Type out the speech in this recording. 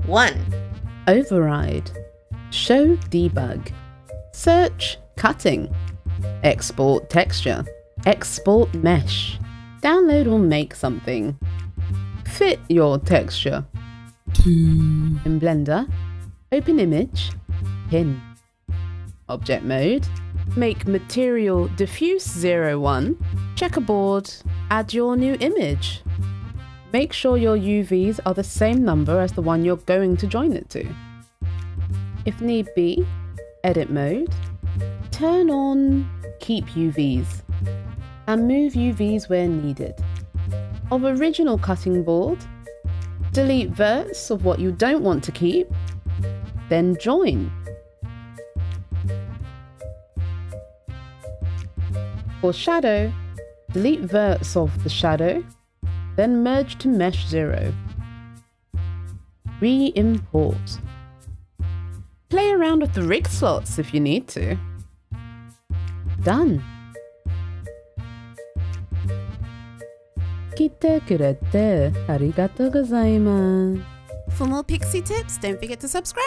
1. Override. Show debug. Search cutting. Export texture. Export mesh. Download or make something. Fit your texture. In Blender, open image, pin. Object mode, make material diffuse 01, checkerboard, add your new image. Make sure your UVs are the same number as the one you're going to join it to. If need be, edit mode, turn on keep UVs, and move UVs where needed. Of original cutting board, delete verts of what you don't want to keep, then join. For shadow, delete verts of the shadow, then merge to mesh 0. Re-import. Play around with the rig slots if you need to. Done. 来てくれてありがとうございます。 For more Pixie tips, don't forget to subscribe.